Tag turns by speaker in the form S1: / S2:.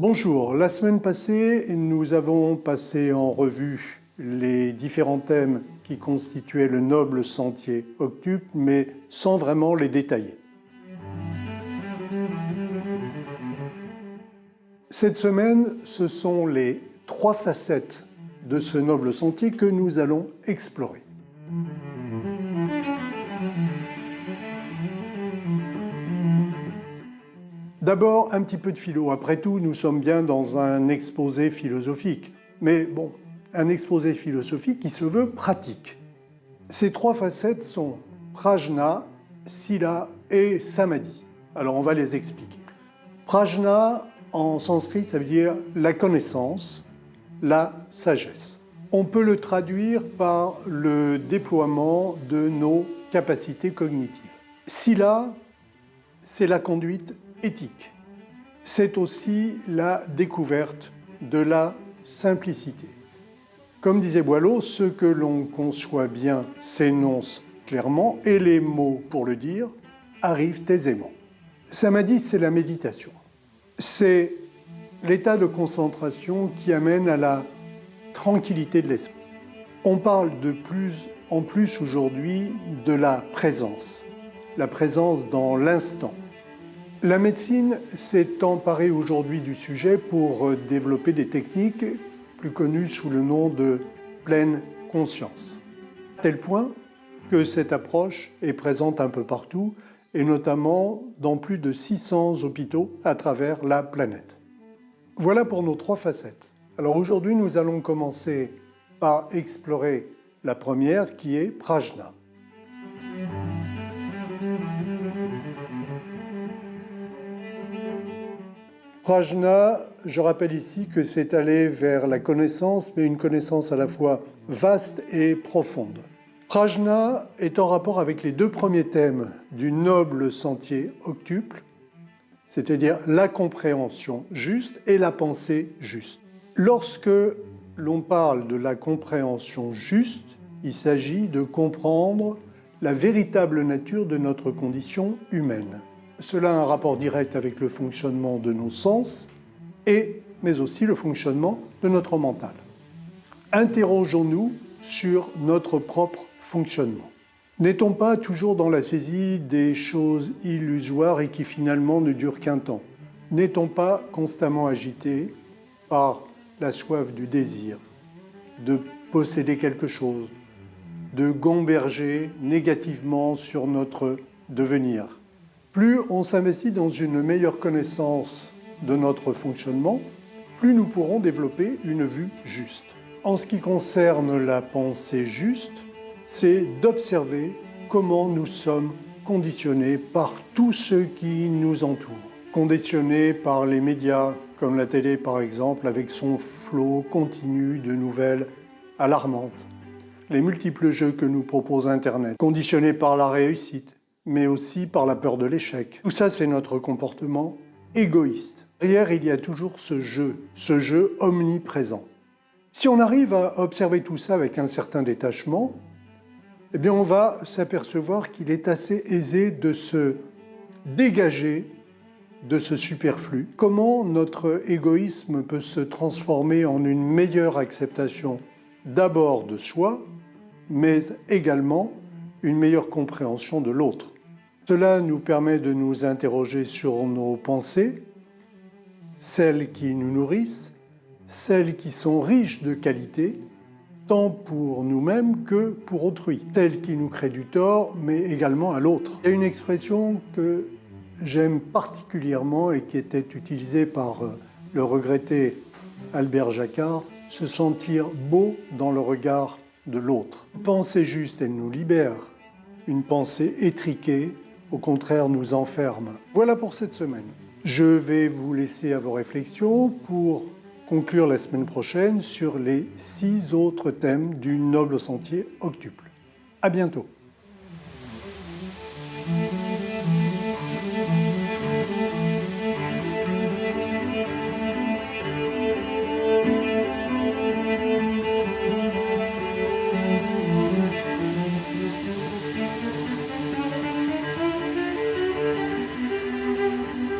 S1: Bonjour, la semaine passée, nous avons passé en revue les différents thèmes qui constituaient le noble sentier octuple, mais sans vraiment les détailler. Cette semaine, ce sont les 3 facettes de ce noble sentier que nous allons explorer. D'abord, un petit peu de philo. Après tout, nous sommes bien dans un exposé philosophique. Mais bon, un exposé philosophique qui se veut pratique. Ces 3 facettes sont Prajna, Sila et Samadhi. Alors on va les expliquer. Prajna, en sanskrit, ça veut dire la connaissance, la sagesse. On peut le traduire par le déploiement de nos capacités cognitives. Sila, c'est la conduite éthique. C'est aussi la découverte de la simplicité. Comme disait Boileau, ce que l'on conçoit bien s'énonce clairement et les mots pour le dire arrivent aisément. Samadhi, c'est la méditation. C'est l'état de concentration qui amène à la tranquillité de l'esprit. On parle de plus en plus aujourd'hui de la présence dans l'instant. La médecine s'est emparée aujourd'hui du sujet pour développer des techniques plus connues sous le nom de pleine conscience. À tel point que cette approche est présente un peu partout, et notamment dans plus de 600 hôpitaux à travers la planète. Voilà pour nos 3 facettes. Alors aujourd'hui, nous allons commencer par explorer la première qui est Prajna. Prajna, je rappelle ici que c'est aller vers la connaissance, mais une connaissance à la fois vaste et profonde. Prajna est en rapport avec les 2 premiers thèmes du noble sentier octuple, c'est-à-dire la compréhension juste et la pensée juste. Lorsque l'on parle de la compréhension juste, il s'agit de comprendre la véritable nature de notre condition humaine. Cela a un rapport direct avec le fonctionnement de nos sens, mais aussi le fonctionnement de notre mental. Interrogeons-nous sur notre propre fonctionnement. N'est-on pas toujours dans la saisie des choses illusoires et qui finalement ne durent qu'un temps? N'est-on pas constamment agité par la soif du désir, de posséder quelque chose, de gamberger négativement sur notre devenir? Plus on s'investit dans une meilleure connaissance de notre fonctionnement, plus nous pourrons développer une vue juste. En ce qui concerne la pensée juste, c'est d'observer comment nous sommes conditionnés par tous ceux qui nous entourent. Conditionnés par les médias, comme la télé par exemple, avec son flot continu de nouvelles alarmantes. Les multiples jeux que nous propose Internet. Conditionnés par la réussite, mais aussi par la peur de l'échec. Tout ça, c'est notre comportement égoïste. Derrière, il y a toujours ce jeu omniprésent. Si on arrive à observer tout ça avec un certain détachement, eh bien on va s'apercevoir qu'il est assez aisé de se dégager de ce superflu. Comment notre égoïsme peut se transformer en une meilleure acceptation d'abord de soi, mais également une meilleure compréhension de l'autre. Cela nous permet de nous interroger sur nos pensées, celles qui nous nourrissent, celles qui sont riches de qualité, tant pour nous-mêmes que pour autrui. Celles qui nous créent du tort, mais également à l'autre. Il y a une expression que j'aime particulièrement et qui était utilisée par le regretté Albert Jacquard, se sentir beau dans le regard de l'autre. Une pensée juste, elle nous libère. Une pensée étriquée, au contraire, nous enferme. Voilà pour cette semaine. Je vais vous laisser à vos réflexions pour conclure la semaine prochaine sur les 6 autres thèmes du noble sentier octuple. À bientôt.